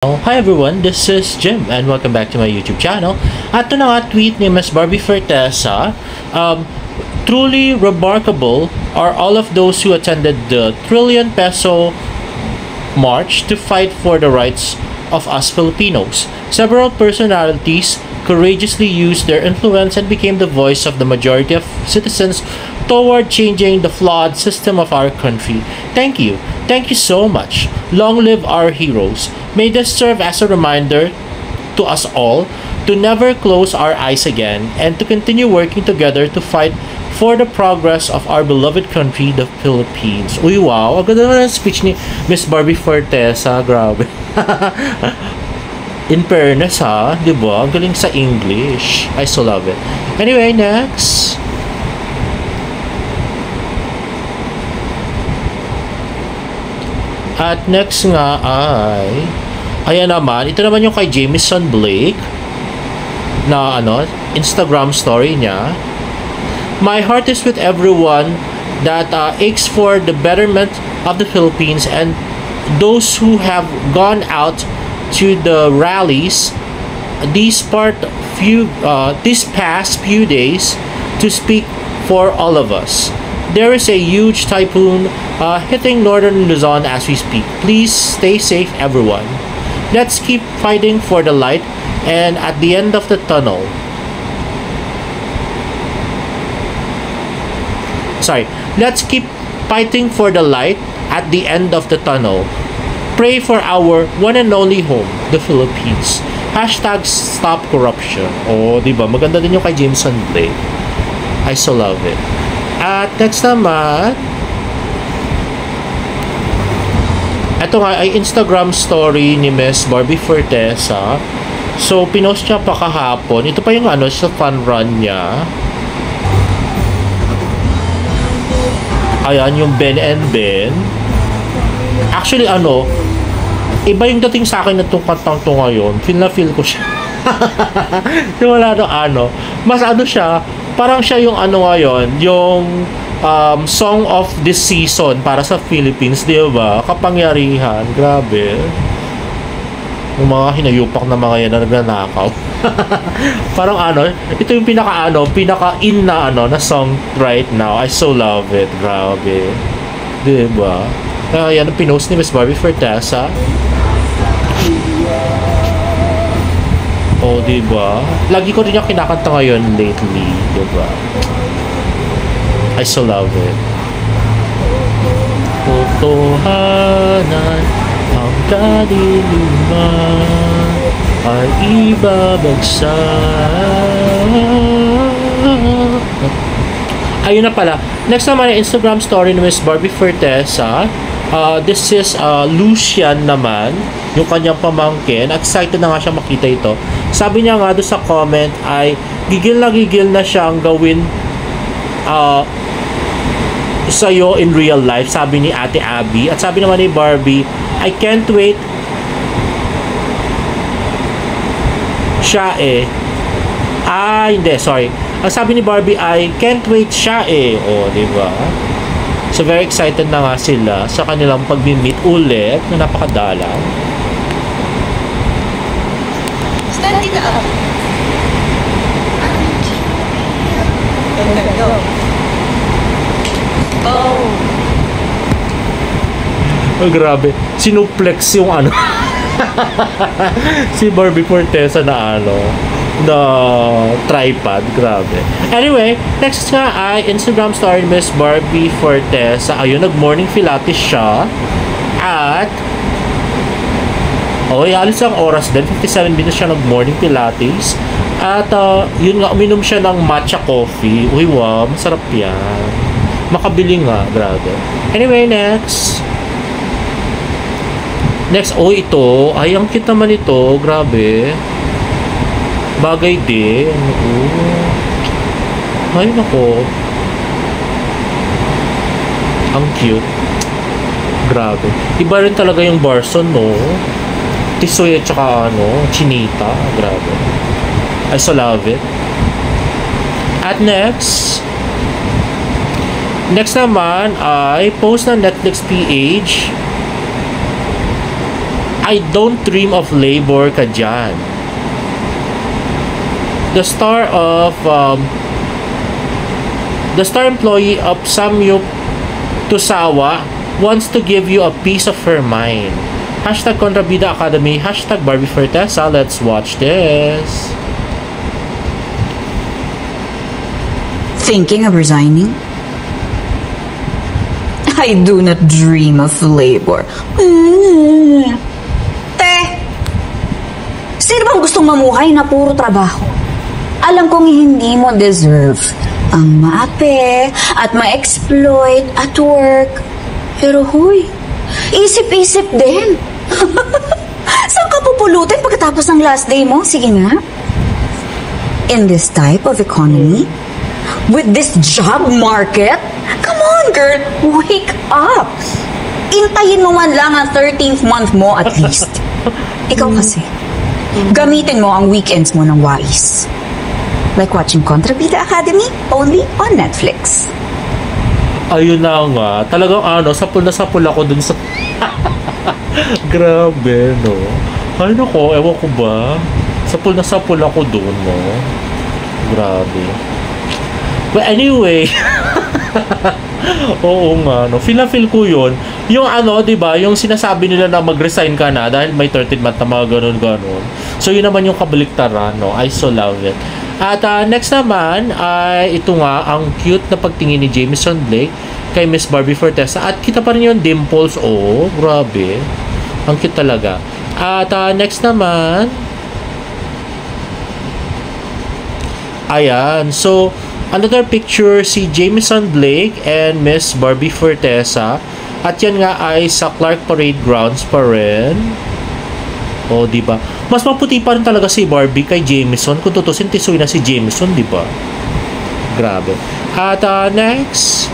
Hi everyone, this is Jim and welcome back to my YouTube channel. At ito na nga tweet ni Ms. Barbie Fortesa. Truly remarkable are all of those who attended the trillion peso march to fight for the rights of us Filipinos. Several personalities courageously used their influence and became the voice of the majority of citizens toward changing the flawed system of our country. Thank you. Thank you so much. Long live our heroes. May this serve as a reminder to us all to never close our eyes again and to continue working together to fight for the progress of our beloved country, the Philippines. Uy, wow. Ang ganda naman ang speech ni Miss Barbie Fortesa. Grabe. In fairness, ha? Diba? Ang galing sa English. I so love it. Anyway, next. At next nga ay ayan naman, ito naman yung kay Jameson Blake na Instagram story niya. My heart is with everyone that aches for the betterment of the Philippines and those who have gone out to the rallies these past few days to speak for all of us. There is a huge typhoon hitting northern Luzon as we speak. Please stay safe, everyone. Let's keep fighting for the light and at the end of the tunnel. Let's keep fighting for the light at the end of the tunnel. Pray for our one and only home, the Philippines. Hashtag stop corruption. Oh, diba? Maganda din yung kay Jameson Blake. I so love it. At next naman, ito nga ay Instagram story ni Miss Barbie Fortesa. So, pinost niya pa kahapon. Ito pa yung sa fun run niya. Ayan, yung Ben and Ben. Actually, iba yung dating sa akin na itong kantang to ngayon. Feel na feel ko siya. Yung wala mas siya, parang siya yung ngayon, yung song of this season para sa Philippines, di ba? Kapangyarihan, grabe. Yung mga hinayupak na mga yan na nagnanakaw. Parang ito yung pinaka-in na na song right now. I so love it, grabe. Di ba? Kaya yan, pinost ni Miss Barbie Fortesa. Oh, diba? Lagi ko rin yung kinakanta ngayon lately, diba? I so love it. Totohanan ang kadiliman ay ibabagsak. Ayun na pala. Next naman yung Instagram story ni Miss Barbie Fortesa. This is Lucian naman, yung kanyang pamangkin. Excited na nga siya makita ito. Sabi niya nga doon sa comment ay gigil na siyang gawin sa'yo in real life, sabi ni Ate Abby. At sabi naman ni Barbie, I can't wait siya hindi, sorry. Ang sabi ni Barbie ay can't wait siya oh, diba? So very excited na nga sila sa kanilang pag-meet ulit na napakadalang. Stand it up. Oh. Oh, grabe. Sinuplex yung si Barbie Fortesa na na tripod. Grabe. Anyway, next nga ay Instagram story Miss Barbie Fortesa. Ayun, nag-morning pilates siya. At alis ang oras din. 57 minutes siya nag-morning pilates. At yun nga, uminom siya ng matcha coffee. Uy, wow, masarap yan. Makabili nga, grabe. Anyway, next. Ito. Ay, ang cute naman ito. Grabe. Bagay din. Ay, nako. Ang cute. Grabe. Iba rin talaga yung Barson, no? Tisoy at saka chinita. Grabe. I so love it. At next naman ay post ng Netflix PH I don't dream of labor ka dyan. The star employee of Samyup Tusawa wants to give you a piece of her mind. Hashtag Kontrabida Academy. Hashtag Barbie Fortesa. Let's watch this. Thinking of resigning? I do not dream of labor. Te, sino bang gustong mamuhay na puro trabaho? Alam kong hindi mo deserve ang maape at ma-exploit at work. Pero huy, isip-isip din. Saan ka pupulutin pagkatapos ng last day mo? Sige nga. In this type of economy, with this job market, come on girl, wake up. Intayin mo man lang ang 13th month mo at least. Ikaw kasi, gamitin mo ang weekends mo ng wais. Like watching Kontrabida Academy only on Netflix. Ayun na nga. Talagang sapul na sapul ako dun sa... Grabe, no? Ay, nako, ewan ko ba? Sapul na sapul ako dun, no? Grabe. But anyway... Oo nga, no? Feel na feel ko yun. Yung diba? Yung sinasabi nila na mag-resign ka na dahil may 13th month na mga ganun-ganun. So, yun naman yung kabaliktaran, no? I so love it. At next naman ay ito nga ang cute na pagtingin ni Jameson Blake kay Miss Barbie Fortesa. At kita pa rin yung dimples. Oh, grabe. Ang cute talaga. At next naman, ayan. So, another picture si Jameson Blake and Miss Barbie Fortesa. At yan nga ay sa Clark Parade Grounds pa rin. O, diba? Mas maputi pa rin talaga si Barbie kay Jameson. Kung tutusin, tisoy na si Jameson, diba? Grabe. At next.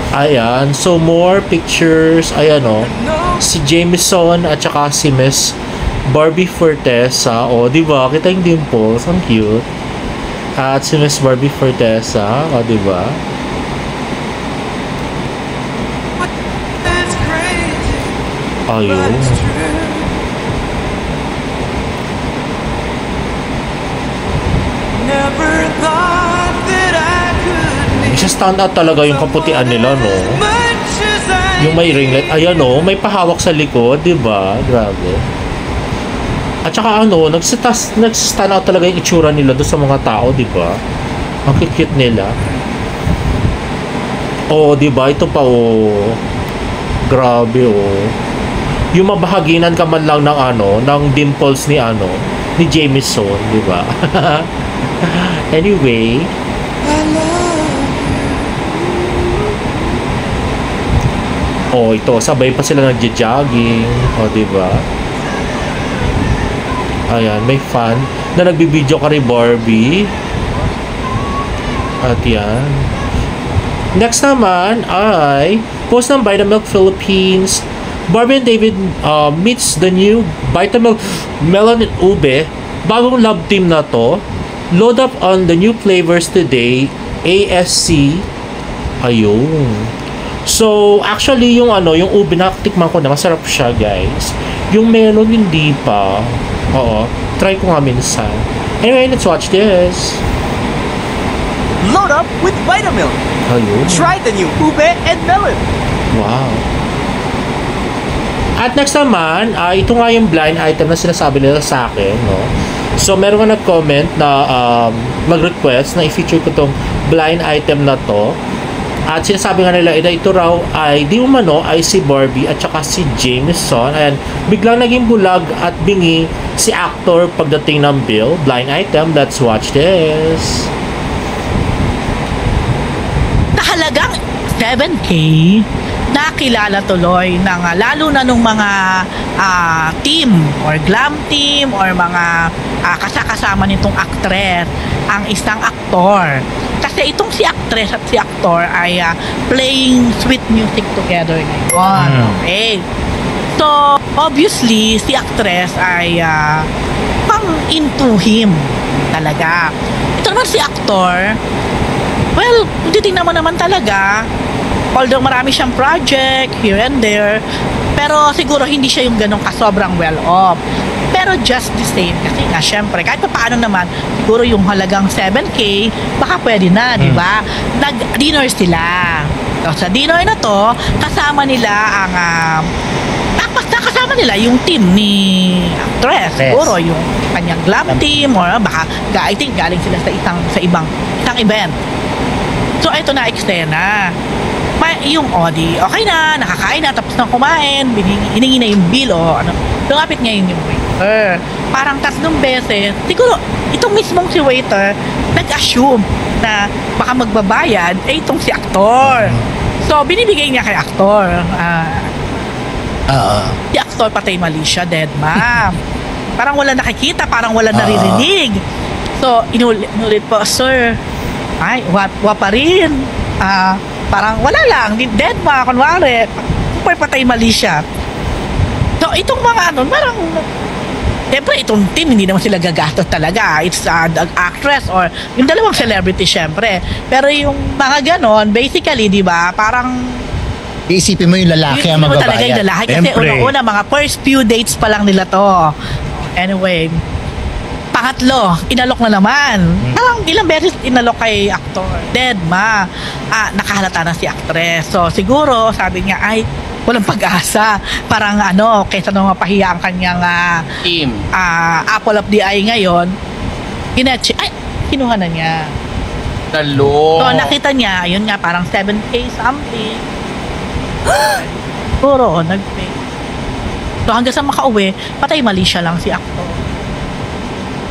Ayan. So, more pictures. Ayan, o. Si Jameson at saka si Miss Barbie Fortesa. O, diba? Kita yung dimples. Ang cute. At si Miss Barbie Fortesa. O, diba? Ayun. Isa-stand out talaga yung kaputian nila, no? Yung may ringlet. Ayan, no? May pahawak sa likod, diba? Grabe. At saka nag-stand out talaga yung itsura nila doon sa mga tao, diba? Ang cute nila. Oh, diba? Ito pa, oh. Grabe, oh. Yung mabahaginan ka man lang ng ng dimples ni ni Jameson, di ba? Anyway, ito sabay pa sila nagja-jogging, di ba? Ayan, may fan na nagbibideo ka rin Barbie. At yan. Next naman ay post ng Vitamilk Philippines. Barbie and David meets the new Vitamilk Melon and Ube. Bagong love team na to. Load up on the new flavors today. ASC. Ayun. So, actually, yung ube, nakatikman ko na. Masarap siya, guys. Yung melon, hindi pa. Oo. Try ko nga minsan. Anyway, let's watch this. Load up with Vitamilk. Ayun. Try the new ube and melon. Wow. At next naman, ito nga yung blind item na sinasabi nila sa akin, no? So, meron nga nag-comment na mag-request na i-feature ko tong blind item na to. At sinasabi nga nila, ito raw ay di umano ay si Barbie at saka si Jameson. Ayan, biglang naging bulag at bingi si actor pagdating ng bill. Blind item, let's watch this. Halagang 7K, nakilala tuloy ng lalo na nung mga team or glam team or mga kasama nitong actress ang isang aktor. Kasi itong si actress at si aktor ay playing sweet music together ngayon. Okay. So, obviously, si actress ay pang into him talaga. Ito naman si actor, well, titingnan mo naman talaga, although marami siyang project here and there, Pero siguro hindi siya yung ganun sobrang well off. Pero just the same, kasi nga syempre, kahit pa paano naman, siguro yung halagang 7K, baka pwede na, di ba? Nag-dinner sila. So, sa dinner na to, kasama nila ang tapos nakasama nila yung team ni actress. Yes. Siguro yung kanyang glam team or baka I think galing sila sa isang event. So ito na eksena. Yung Odi, okay na, nakakain na, tapos na kumain, hiningi na yung bill o ano. Lumapit ngayon yung waiter. Parang 3 beses, siguro itong mismong si waiter nag-assume na baka magbabayad itong si aktor. So binibigay niya kay aktor. Si aktor patay mali siya, dead ma. Parang wala nakikita, parang wala naririnig. So inulit po, sir, ay, wa pa rin. Parang wala lang, dead ma, kunwari. Super patay mali siya. So, itong mga parang, siyempre, itong team, hindi naman sila gagastos talaga. It's the actress or yung dalawang celebrity, siyempre. Pero yung mga ganon, basically, di ba, parang, iisipin mo yung lalaki ang mo talaga yung magbabayad. lalaki. Kasi una-una, mga first few dates pa lang nila to. Anyway, pangatlo, inalok na naman. Parang ilang beses inalok kay aktor. Dead ma. Nakahalata na si actress. So siguro, sabi niya, ay, walang pag-asa. Parang kaysa nung mapahiya ang kanyang Team. apple of the eye ngayon, kinuha na niya. Talo. So nakita niya, yun nga, parang 7K something. Siguro, nag-pay. So hanggang sa makauwi, patay mali siya lang si aktor.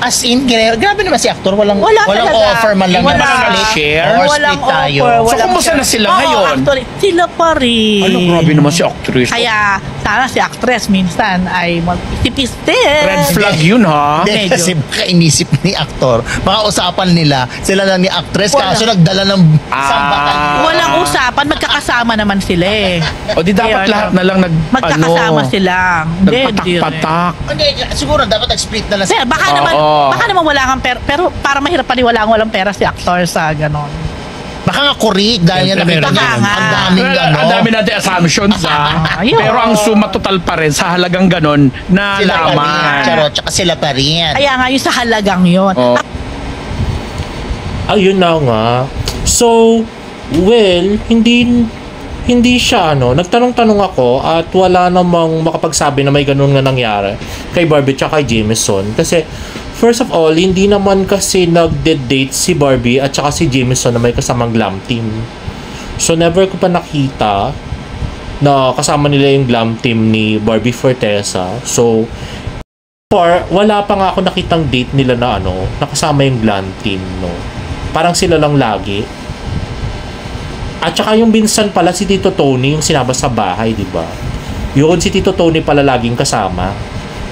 As in, grabe naman si aktor. Walang talaga. offer man lang Wala. na split. Share? Or Walang split tayo. offer, So, walang kumusta share. na sila Oo, ngayon? actually, sila pa rin. Ano, grabe naman si actress. Kaya, sana si actress minsan ay mag-isip-isip. Red flag yun, ha? Hindi, Medyo. kasi baka inisip ni aktor. Baka usapan nila, sila lang ni actress, Wala. kaso nagdala ng sambakan. Walang usapan, magkakasama naman sila eh. O di dapat Kaya, lahat na lang magkakasama sila. Hindi, hindi rin. nagpatak-patak. Hindi, siguro dapat nag-split na lang Kasi baka naman wala kang pera, pero para mahirap paniwalaan walang pera si actor sa ganon. Baka nga kurik dahil nga Siyempre, nakita meron niya. yan. Ang daming Ang dami natin assumptions, ha? Ayun. Pero ang suma total pa rin sa halagang ganon na sila pa rin. laman. Charot, tsaka sila pa rin. Kaya nga yung sa halagang yun. Oh. Ayun na nga. So, well, hindi siya nagtanong-tanong ako at wala namang makapagsabi na may ganun nga nangyari kay Barbie tsaka kay Jameson. Kasi, first of all, hindi naman kasi nagde-date si Barbie at tsaka si Jameson na may kasamang glam team. So, never ko pa nakita na kasama nila yung glam team ni Barbie Fortesa. So, wala pa nga ako nakitang date nila na nakasama yung glam team, no? Parang sila lang lagi. At saka yung binsan pala si Tito Tony yung sinama sa bahay, di ba? Yun, si Tito Tony pala laging kasama.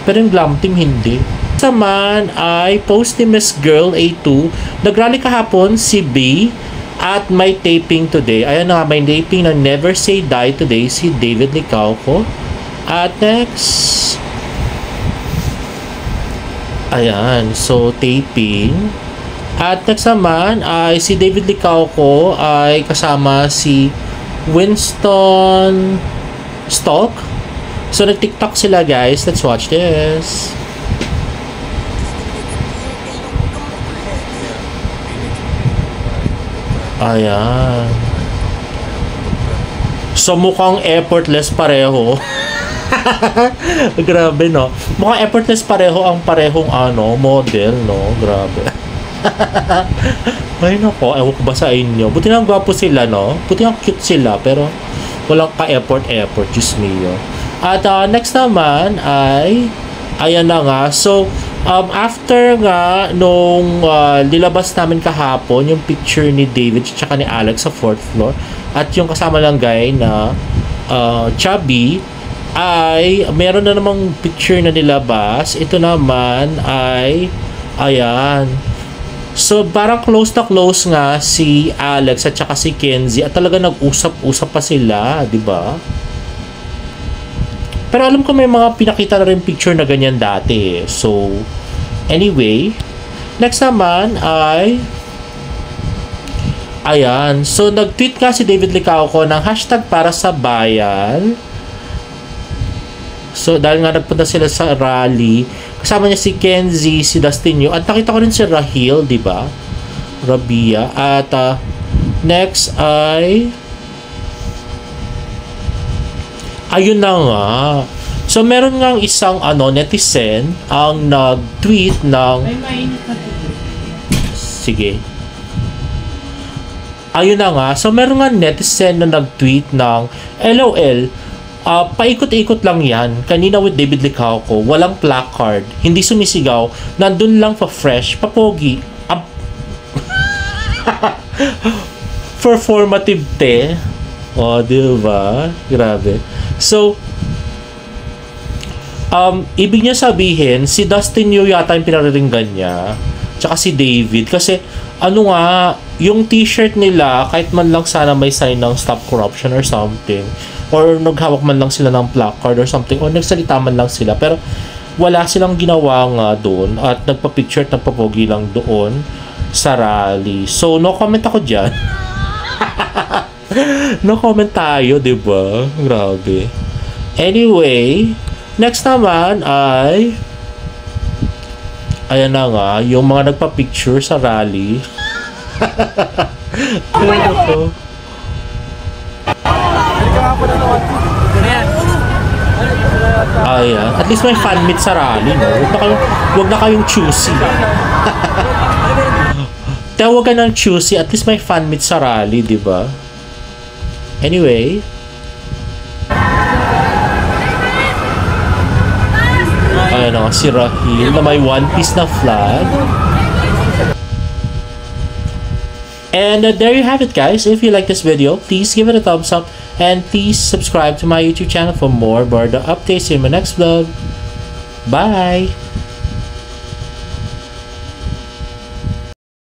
Pero yung glam team hindi. Saman ay post ni Miss Girl A2. Nagrally kahapon si B at may taping today. Ayan na, may taping na Never Say Die today si David Licauco. At next, ayan, so taping. At next naman ay si David Licauco ay kasama si Winston Stock. So nag-TikTok sila, guys. Let's watch this. Ayan. So mukhang effortless pareho. Grabe, no? Mukhang effortless pareho ang parehong model, no? Grabe. Ay nako, ewan ko ba sa inyo. Buti nga gwapo sila, no? Buti nga cute sila, pero walang pa-effort, Diyos mio. At next naman ay ayan na nga. So, after nga nung nilabas namin kahapon yung picture ni David tsaka ni Alex sa 4th floor at yung kasama lang guy na chubby ay meron na namang picture na nilabas. Ito naman ay ayan. So, parang close na close nga si Alex at saka si Kenzie at talaga nag-usap-usap pa sila, di ba? Pero alam ko may mga pinakita na rin picture na ganyan dati. So, anyway, next naman ay ayan. So, nag-tweet nga si David Licauco ng hashtag para sa bayan. So, dahil nga nagpunta sila sa rally, kasama niya si Kenzie, si Dustin at nakita ko rin si Rahil, di ba? Rabia. At next ay ayun na nga. So, meron nga isang netizen ang nag-tweet ng sige. Ayun na nga. So, meron nga netizen na nag-tweet ng LOL. Paikot-ikot lang yan. Kanina with David Licauco, walang placard, hindi sumisigaw, nandun lang pa-fresh, papogi. Performative te. O, diba? Grabe. So, ibig niya sabihin, si Dustin Yu yata yung pinariringgan niya. Tsaka si David. Kasi, yung t-shirt nila, kahit man lang sana may sign ng Stop Corruption or something, or naghawak man lang sila ng placard or something, or nagsalita man lang sila, pero wala silang ginawa nga doon at nagpa-picture at nagpapogi lang doon sa rally. So, no comment ako dyan. No comment tayo, diba? Grabe. Anyway, next naman ay ayan na nga, yung mga nagpa-picture sa rally. Ayan. At least may fan meet sa rally, no? Huwag na kayong choosy. Huwag ka ng choosy. At least may fan meet sa rally, di ba? Anyway. Ayan na, si Rahil na may one piece na flag. And there you have it, guys. If you like this video, please give it a thumbs up and please subscribe to my YouTube channel for more Barda updates in my next vlog. Bye!